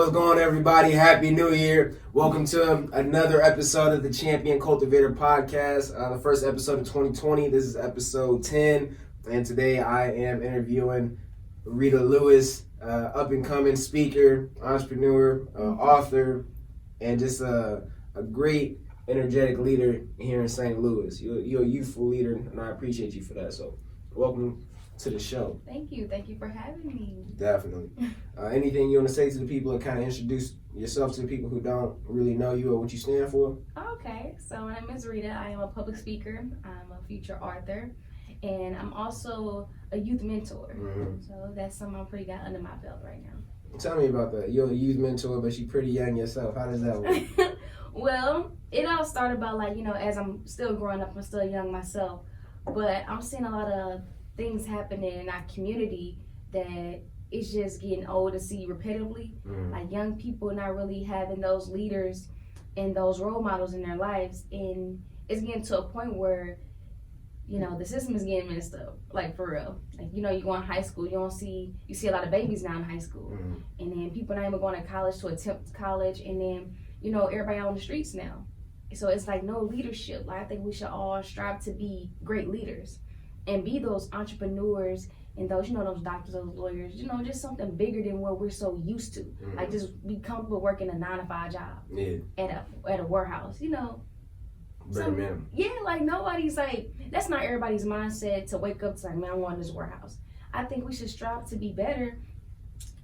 What's going on, everybody? Happy New Year. Welcome to another episode of the Champion Cultivator podcast, the first episode of 2020. This is episode 10, and today I am interviewing Rita Louis, up-and-coming speaker, entrepreneur, author, and just a great, energetic leader here in St. Louis. You're a youthful leader, and I appreciate you for that. So welcome to the show. Thank you for having me. Definitely. Anything you want to say to the people and kind of introduce yourself to the people who don't really know you or what you stand for? Okay, so my name is Rita. I am a public speaker. I'm a future author, and I'm also a youth mentor. Mm-hmm. So that's something I'm pretty got under my belt right now. Tell me about that. You're a youth mentor, but you're pretty young yourself. How does that work? Well, it all started about as I'm still growing up, I'm still young myself, but I'm seeing a lot of things happening in our community that it's just getting old to see repetitively. Like young people not really having those leaders and those role models in their lives, and it's getting to a point where the system is getting messed up, like for real. Like you go in high school, you see a lot of babies now in high school, and then people not even going to college to attempt college, and then everybody out on the streets now. So it's like no leadership. Like I think we should all strive to be great leaders and be those entrepreneurs and those, those doctors, those lawyers, just something bigger than what we're so used to. Like just be comfortable working a 9-to-5 job at a warehouse, Very minimum. Yeah, like nobody's like, that's not everybody's mindset to wake up to like, man, I want this warehouse. I think we should strive to be better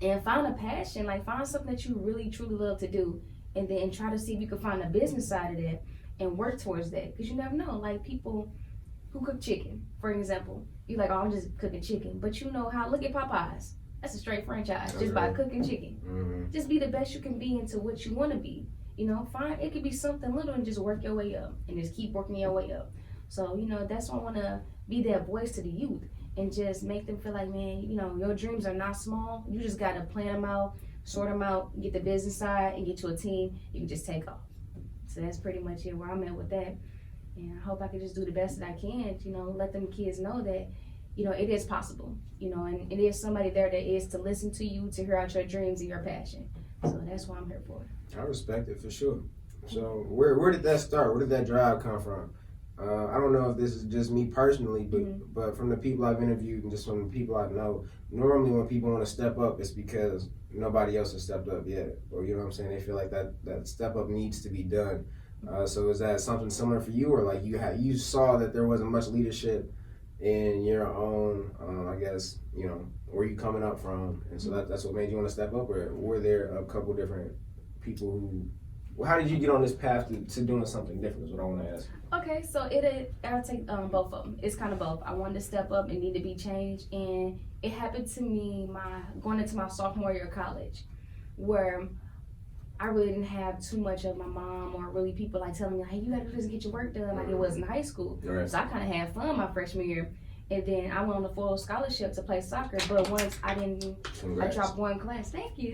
and find a passion, like find something that you really truly love to do, and then try to see if you can find a business side of that and work towards that. Because you never know, like people who cook chicken, for example. You like, oh, I'm just cooking chicken. But you know how, look at Popeyes. That's a straight franchise, just by cooking chicken. Just be the best you can be into what you want to be. Find, it could be something little and just work your way up. And just keep working your way up. So, that's why I want to be that voice to the youth. And just make them feel like, man, your dreams are not small. You just got to plan them out, sort them out, get the business side, and get you a team. You can just take off. So that's pretty much it, where I'm at with that. And I hope I can just do the best that I can, let them kids know that, it is possible, and it is somebody there that is to listen to you, to hear out your dreams and your passion. So that's what I'm here for. I respect it for sure. So where did that start? Where did that drive come from? I don't know if this is just me personally, but from the people I've interviewed and just from the people I know, normally when people want to step up, it's because nobody else has stepped up yet. Or they feel like that step up needs to be done. So is that something similar for you, or like you saw that there wasn't much leadership in your own, I guess, where you coming up from, and so that's what made you want to step up, or were there a couple different people who, well, how did you get on this path to doing something different is what I want to ask. Okay, so I'll take both of them. It's kind of both. I wanted to step up and need to be changed, and it happened to me going into my sophomore year of college, where I really didn't have too much of my mom or really people like telling me, hey, you gotta do this and get your work done, like it was in high school. Right. So I kind of had fun my freshman year. And then I went on a full scholarship to play soccer, but once I dropped one class. Thank you.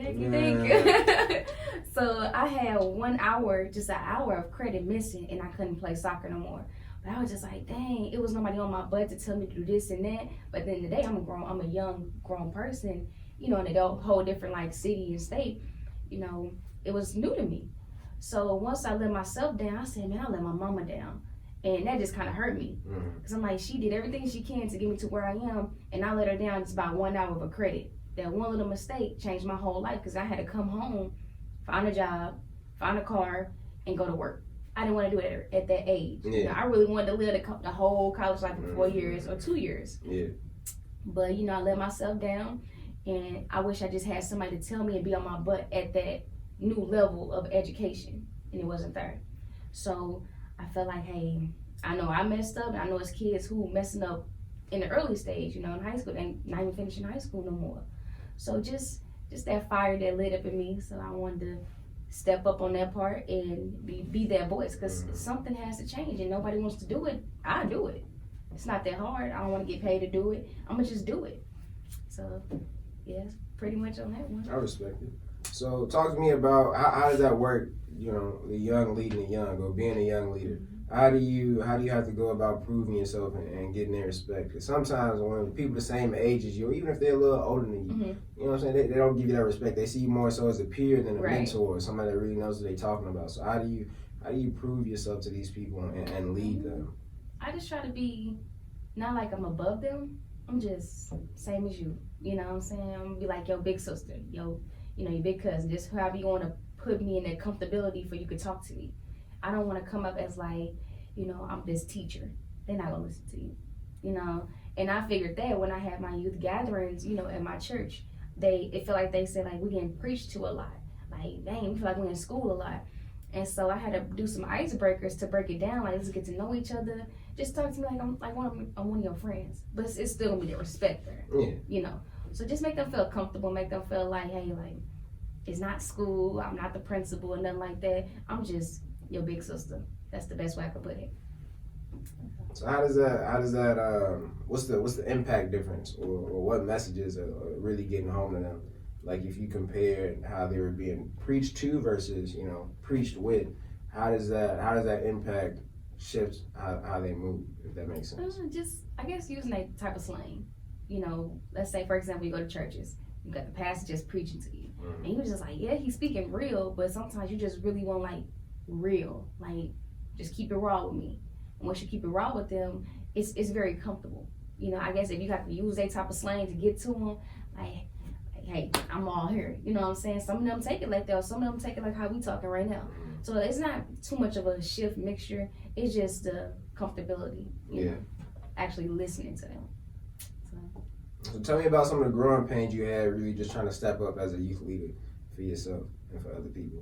So I had 1 hour, just an hour of credit missing, and I couldn't play soccer no more. But I was just like, dang, it was nobody on my butt to tell me to do this and that. But at the end of the day, I'm a young grown person, in a whole different like city and state, it was new to me. So once I let myself down, I said, man, I let my mama down. And that just kind of hurt me. Because I'm like, she did everything she can to get me to where I am, and I let her down just by 1 hour of a credit. That one little mistake changed my whole life, because I had to come home, find a job, find a car, and go to work. I didn't want to do it at that age. Yeah. I really wanted to live the whole college life for 4 years or 2 years. Yeah. But, I let myself down, and I wish I just had somebody to tell me and be on my butt at that new level of education, and it wasn't there. So I felt like, hey, I know I messed up, and I know it's kids who messing up in the early stage, in high school, they ain't not even finishing high school no more. So just that fire that lit up in me, so I wanted to step up on that part and be that voice, because something has to change, and nobody wants to do it. I do it. It's not that hard. I don't want to get paid to do it. I'm gonna just do it. So yeah, pretty much on that one. I respect it. So talk to me about how does that work, the young leading the young, or being a young leader. how do you have to go about proving yourself and getting their respect? Because sometimes when people the same age as you, or even if they're a little older than you, you know what I'm saying, they don't give you that respect. They see you more so as a peer than a mentor, or somebody that really knows what they're talking about. So how do you prove yourself to these people and lead them? I just try to be, not like I'm above them. I'm just same as you. You know what I'm saying? I'm gonna be like your big sister, your big cousin. Just however you want to put me in that comfortability for you could talk to me. I don't want to come up as like, I'm this teacher. They're not gonna listen to you, And I figured that when I had my youth gatherings, at my church, it feel like they said like we getting preached to a lot. Like, dang, we feel like we're in school a lot. And so I had to do some icebreakers to break it down. Like, let's get to know each other. Just talk to me like I'm one of your friends. But it's still gonna be the respect there. Yeah. So just make them feel comfortable. Make them feel like, hey, like it's not school. I'm not the principal and nothing like that. I'm just your big sister. That's the best way I could put it. So how does that what's the impact difference, or what messages are really getting home to them? Like if you compare how they were being preached to versus preached with, how does that impact shift how they move, if that makes sense? Just I guess using that type of slang. Let's say for example you go to churches, you got the pastor just preaching to you, and you're just like, yeah, he's speaking real, but sometimes you just really want like real, like just keep it raw with me. And once you keep it raw with them, it's very comfortable. I guess if you have to use that type of slang to get to them, like hey, I'm all here. You know what I'm saying? Some of them take it like that, or some of them take it like how we talking right now. So it's not too much of a shift mixture. It's just the comfortability. You know, actually listening to them. So tell me about some of the growing pains you had really just trying to step up as a youth leader for yourself and for other people.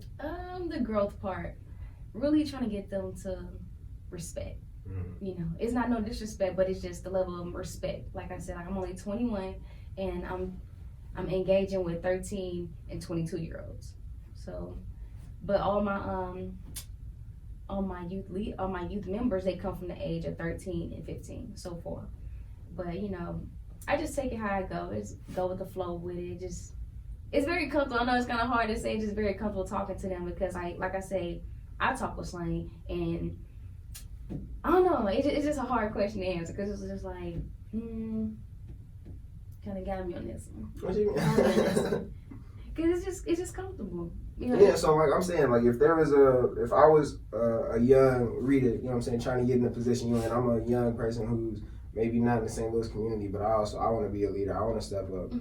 The growth part. Really trying to get them to respect. It's not no disrespect, but it's just the level of respect. Like I said, I'm only 21 and I'm engaging with 13 and 22-year-olds. So, but all my youth members, they come from the age of 13 and 15, so far. But I just take it how I go. Just go with the flow with it. It's very comfortable. I know it's kind of hard to say. Just very comfortable talking to them because like I say, I talk with slang, and I don't know. It's just a hard question to answer because it's just like, kind of got me on this one. What do you mean? Because it's just comfortable. Yeah, so like I'm saying, like if I was a young Rita, you know what I'm saying, trying to get in a position you're in, I'm a young person who's maybe not in the St. Louis community, but I want to be a leader. I want to step up,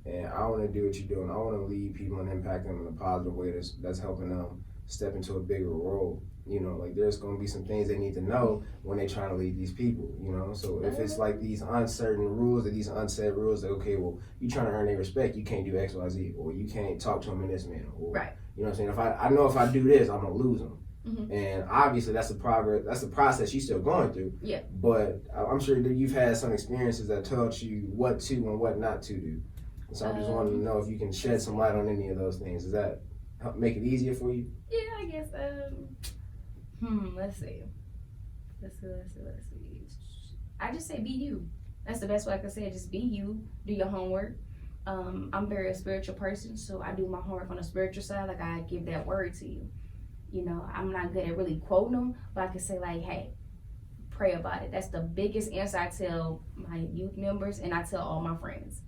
and I want to do what you're doing. I want to lead people and impact them in a positive way that's helping them step into a bigger role. Like there's going to be some things they need to know when they're trying to lead these people, So if it's like these uncertain rules or these unsaid rules that, okay, well, you trying to earn their respect, you can't do X, Y, Z, or you can't talk to them in this manner. Or, right. You know what I'm saying? If I know if I do this, I'm going to lose them. And obviously that's the process you're still going through. Yeah. But I'm sure that you've had some experiences that taught you what to and what not to do. So I just wanted to know if you can shed some light on any of those things. Does that help make it easier for you? Yeah, I guess. Let's see. I just say be you. That's the best way I can say it. Just be you. Do your homework. I'm very a spiritual person, so I do my homework on the spiritual side. Like I give that word to you. I'm not good at really quoting them, but I can say like, hey, pray about it. That's the biggest answer I tell my youth members, and I tell all my friends.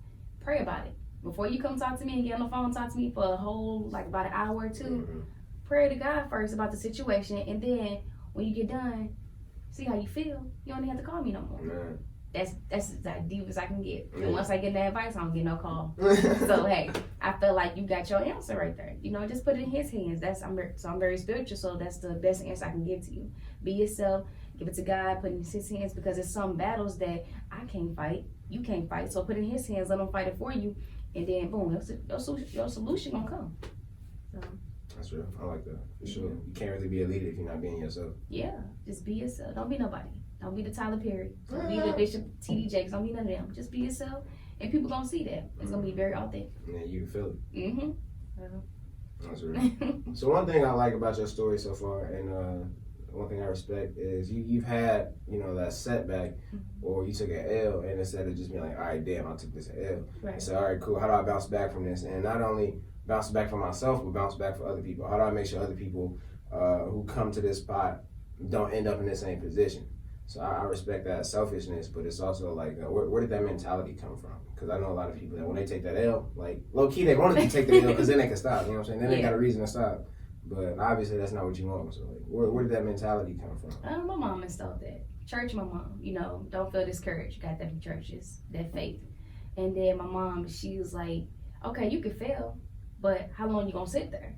Pray about it. Before you come talk to me and get on the phone and talk to me for a whole, like about an hour or two, pray to God first about the situation, and then when you get done, see how you feel. You don't have to call me no more. That's as deep as I can get. And once I get that advice, I don't get no call. So hey, I feel like you got your answer right there. Just put it in His hands. I'm very spiritual, so that's the best answer I can give to you. Be yourself. Give it to God. Put it in His hands because there's some battles that I can't fight. You can't fight. So put it in His hands. Let Him fight it for you, and then boom, your solution gonna come. So. That's real. I like that. For sure. You can't really be a leader if you're not being yourself. Yeah, just be yourself. Don't be nobody. Don't be the Tyler Perry. Don't be the Bishop T.D. Jakes. Don't be none of them. Just be yourself, and people gonna see that. It's gonna be very authentic. Yeah, you feel it. That's real. Mm-hmm. So one thing I like about your story so far, and one thing I respect is you've had that setback, or you took an L, and instead of just being like, all right, damn, I took this L. Right. You say, all right, cool. How do I bounce back from this? And not only bounce back for myself, but bounce back for other people. How do I make sure other people who come to this spot don't end up in the same position. So I respect that selfishness, but it's also like, where did that mentality come from? Because I know a lot of people that when they take that L, like low key they wanted to take the L because then they can stop. You know what I'm saying? Then they got a reason to stop. But obviously that's not what you want. So like, where did that mentality come from? My mom installed that. Church, my mom, don't feel discouraged. You got that from churches, that faith. And then my mom, she was like, okay, you can fail, but how long you gonna sit there?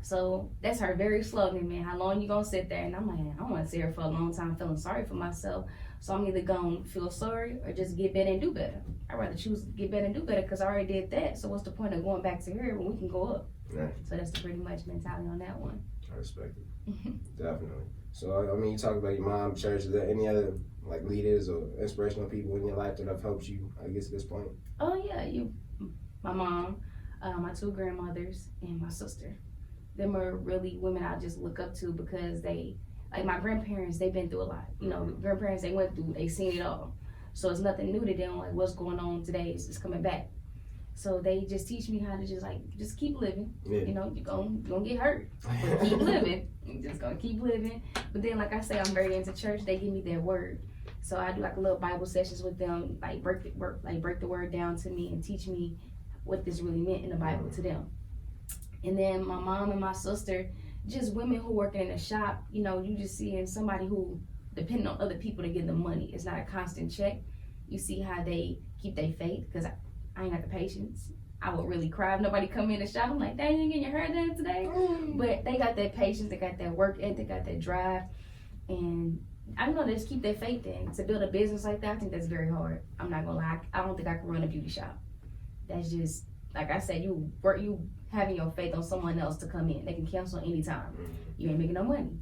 So that's her very slogan, man. How long you gonna sit there? And I'm like, I don't want to sit here for a long time feeling sorry for myself. So I'm either gonna feel sorry or just get better and do better. I'd rather choose to get better and do better because I already did that. So what's the point of going back to her when we can go up? Right. So that's the pretty much mentality on that one. I respect it. Definitely. So I mean, you talk about your mom, church. Is there any other like leaders or inspirational people in your life that have helped you, I guess, at this point? Oh yeah, my mom, my two grandmothers, and my sister. Them are really women I just look up to because they, like my grandparents, they've been through a lot. Grandparents, they seen it all. So it's nothing new to them. Like what's going on today is just coming back. So they just teach me how to just keep living. Yeah. You're gonna get hurt, but keep living. You're just gonna keep living. But then, like I say, I'm very into church. They give me their word. So I do like a little Bible sessions with them, like break the word down to me and teach me what this really meant in the Bible to them. And then my mom and my sister, just women who working in a shop, you just seeing somebody who depending on other people to get the money. It's not a constant check. You see how they keep their faith, because I ain't got the patience. I would really cry if nobody come in the shop. I'm like, dang, you ain't getting your hair done today? But they got that patience, they got that work ethic, got that drive. And I don't know, they just keep their faith in. To build a business like that, I think that's very hard. I'm not gonna lie, I don't think I can run a beauty shop. That's just, like I said, you having your faith on someone else to come in. They can cancel anytime. You ain't making no money.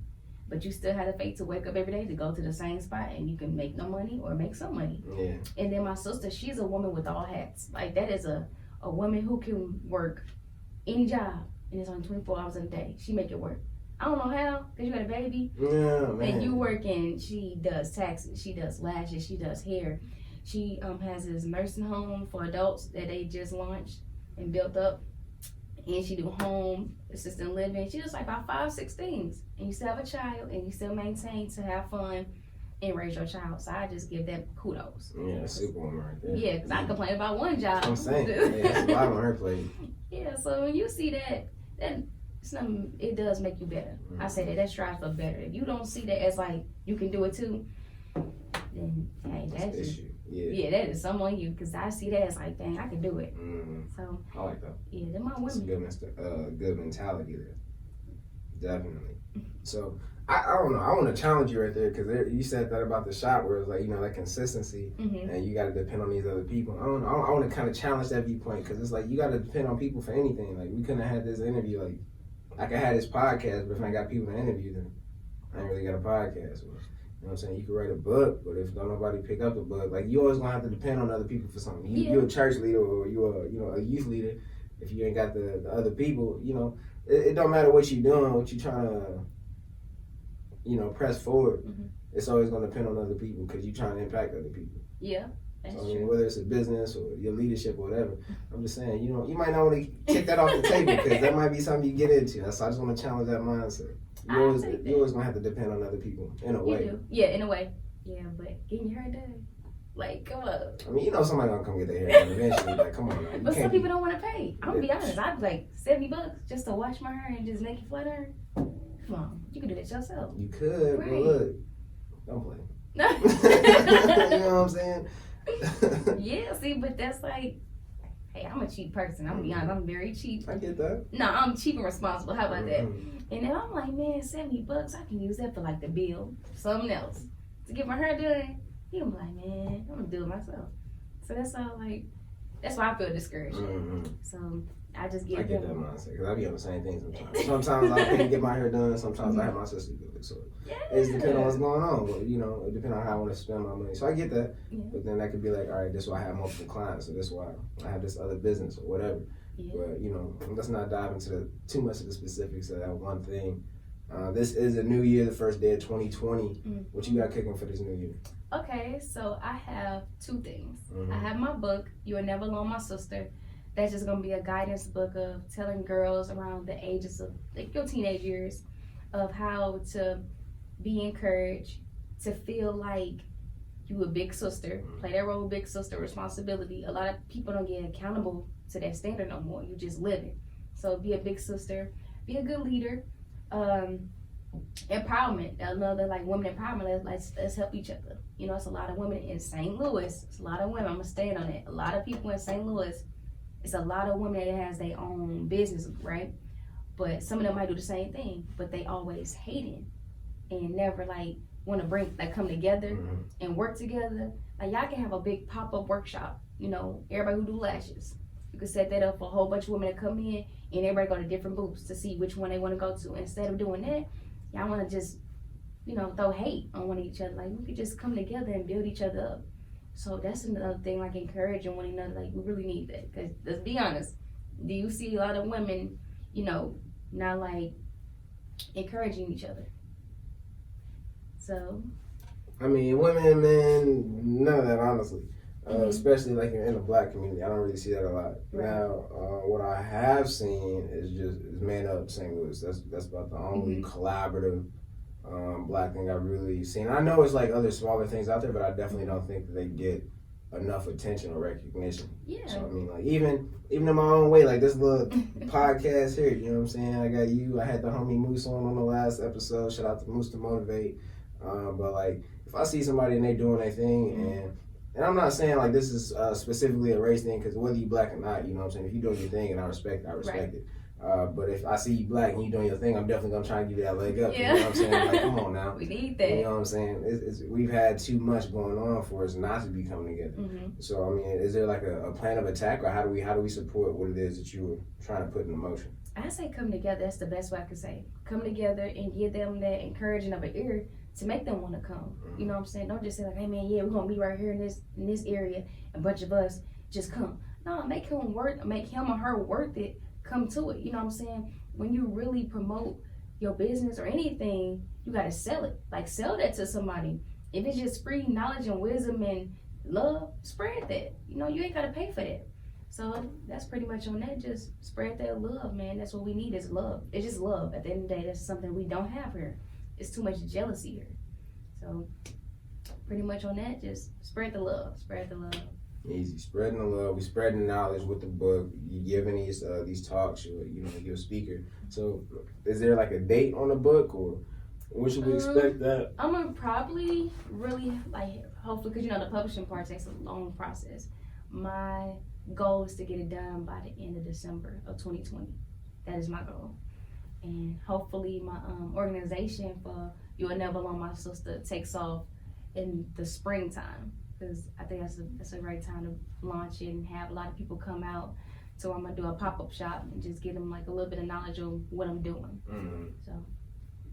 But you still have the faith to wake up every day to go to the same spot, and you can make no money or make some money. Yeah. And then my sister, she's a woman with all hats. Like that is a woman who can work any job, and it's only 24 hours in a day. She make it work. I don't know how, because you got a baby. Yeah, man. And you working, she does taxes, she does lashes, she does hair. She has this nursing home for adults that they just launched and built up. And she do home assistant living. She does like about 5-6 things. And you still have a child, and you still maintain to have fun and raise your child. So I just give them kudos. Yeah, superwoman right there. Yeah, because I complain about one job. I'm saying, that's a lot on her plate. Yeah, so when you see that it does make you better. I say that strive for better. If you don't see that as like you can do it too, then hey, that's just, yeah, that is some on you, because I see that as like, dang, I can do it. So I like that. Yeah, they're my women. It's a good mentality there. Definitely. So I don't know. I want to challenge you right there, because you said that about the shop where it's like, that consistency, and you got to depend on these other people. I want to kind of challenge that viewpoint, because it's like you got to depend on people for anything. Like we couldn't have had this interview. Like I could have this podcast, but if I got people to interview, then I ain't really got a podcast. You know what I'm saying? You could write a book, but if don't nobody pick up the book, like you always gonna have to depend on other people for something. You're a church leader, or you're a youth leader. If you ain't got the other people, it don't matter what you're doing, what you're trying to, press forward. It's always gonna depend on other people, because you're trying to impact other people. Yeah. So, whether it's a business or your leadership or whatever, I'm just saying, you might not want to kick that off the table, because that might be something you get into. So I just want to challenge that mindset. You always gonna have to depend on other people in a way. Do. Yeah, in a way. Yeah, but getting your hair done, like, come on. I mean, somebody gonna come get their hair done eventually. Like, come on. Now. But some people don't want to pay. I'm gonna be honest. I'd like $70 just to wash my hair and just make it flat iron. Come on, you can do that yourself. You could, right. But look, don't play. You know what I'm saying? Yeah, see, but that's like, hey, I'm a cheap person. I'm gonna be honest, I'm very cheap. I get that. No, I'm cheap and responsible. How about that? And then I'm like, man, $70, I can use that for like the bill, something else. To get my hair done, he gonna be like, man, I'm gonna do it myself. So that's all like, that's why I feel discouraged. So I just get that mindset, because I be on the same thing sometimes. Sometimes I can't get my hair done, sometimes I have my sister do it. So it's depending on what's going on, but it depends on how I want to spend my money. So I get that, but then that could be like, all right, this is why I have multiple clients, or this is why I have this other business, or whatever. But let's not dive into too much of the specifics of that one thing. This is a new year, the first day of 2020. What you got cooking for this new year? Okay, so I have 2 things. I have my book, You Are Never Alone, My Sister. That's just gonna be a guidance book of telling girls around the ages of like your teenage years of how to be encouraged, to feel like you a big sister, play that role of big sister responsibility. A lot of people don't get accountable to that standard no more. You just live it. So be a big sister, be a good leader. Empowerment, another like women empowerment. Let's help each other. You know, it's a lot of women in St. Louis. It's a lot of women. I'm gonna stand on it. A lot of people in St. Louis. It's a lot of women that has their own business, right? But some of them might do the same thing, but they always hating and never like want to come together and work together. Like y'all can have a big pop-up workshop. You know, everybody who do lashes. You could set that up for a whole bunch of women to come in and everybody go to different booths to see which one they want to go to. Instead of doing that, y'all want to just, you know, throw hate on one of each other. Like, we could just come together and build each other up. So that's another thing, like encouraging one another. Like, we really need that. Because let's be honest, do you see a lot of women, you know, not like encouraging each other? So. I mean, women and men, none of that, honestly. Especially like in the black community, I don't really see that a lot. Right. Now, what I have seen is Man Up St. Louis. That's about the only collaborative black thing I've really seen. I know it's like other smaller things out there, but I definitely don't think that they get enough attention or recognition. Yeah. So I mean, like even in my own way, like this little podcast here, you know what I'm saying? I got you. I had the homie Moose on the last episode. Shout out to Moose to Motivate. But like, if I see somebody and they doing their thing and I'm not saying like this is specifically a race thing, because whether you black or not, you know what I'm saying, if you doing your thing and I respect it. But if I see you black and you doing your thing, I'm definitely gonna try and give you that leg up. Yeah. You know what I'm saying? Like, come on now. We need that. You know what I'm saying? We've had too much going on for us not to be coming together. So I mean, is there like a plan of attack, or how do we support what it is that you were trying to put into motion? I say come together. That's the best way I could say. Come together and give them that encouraging of an ear to make them want to come. You know what I'm saying? Don't just say like, hey man, yeah, we're gonna be right here in this area, a bunch of us just come. No, make him or her worth it. Come to it. You know what I'm saying? When you really promote your business or anything, you gotta sell it. Like, sell that to somebody. If it's just free knowledge and wisdom and love, spread that. You know, you ain't gotta pay for that. So that's pretty much on that. Just spread that love, man. That's what we need, is love. It's just love. At the end of the day, that's something we don't have here. It's too much jealousy here. So pretty much on that, just spread the love. Spread the love. Easy. Spreading the love. We spreading the knowledge with the book. You giving these talks. You're a speaker. So is there like a date on the book, or when should we expect that? I'm gonna probably really hopefully, because the publishing part takes a long process. My goal is to get it done by the end of December of 2020. That is my goal. And hopefully my organization for You Will Never Alone My Sister takes off in the springtime, because I think that's a great time to launch it and have a lot of people come out. So I'm gonna do a pop-up shop and just give them like a little bit of knowledge of what I'm doing. So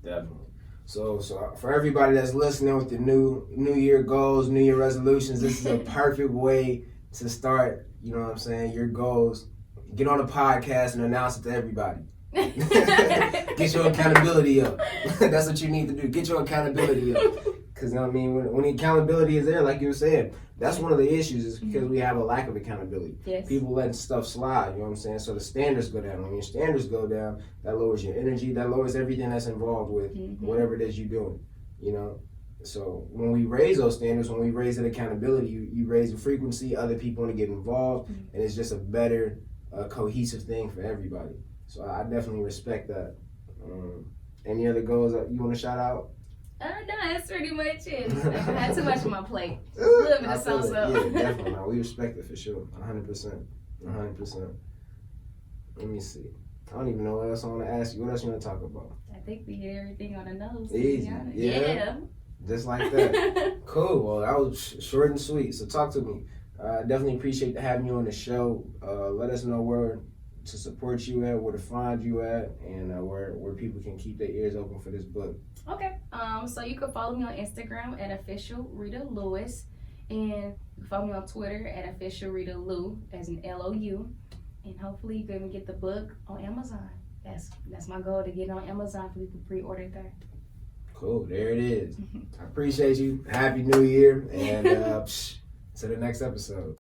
definitely. So for everybody that's listening with the new year goals, new year resolutions, this is a perfect way to start. You know what I'm saying? Your goals. Get on the podcast and announce it to everybody. Get your accountability up. That's what you need to do. Get your accountability up. Because I mean, when the accountability is there, like you were saying, that's one of the issues, is because we have a lack of accountability. Yes. People letting stuff slide, you know what I'm saying? So the standards go down. When your standards go down, that lowers your energy, that lowers everything that's involved with whatever it is you're doing, you know? So when we raise those standards, when we raise that accountability, you raise the frequency, other people want to get involved, and it's just a better cohesive thing for everybody. So I definitely respect that. Any other goals that you want to shout out? No, that's pretty much it. I had too much on my plate. A little bit of sauce up. Yeah, definitely. No, we respect it for sure. 100%. 100%. Let me see. I don't even know what else I want to ask you. What else you want to talk about? I think we hit everything on the nose. Easy. Yeah. Just like that. Cool. Well, that was short and sweet. So talk to me. Definitely appreciate having you on the show. Let us know where to support you at, where to find you at, and where people can keep their ears open for this book. Okay. So you can follow me on Instagram at official Rita Louis, and you can follow me on Twitter at official Rita Lou, as in LOU, and hopefully you can get the book on Amazon. That's my goal, to get it on Amazon for people to pre-order there. Cool. There it is. I appreciate you. Happy New Year, and to the next episode.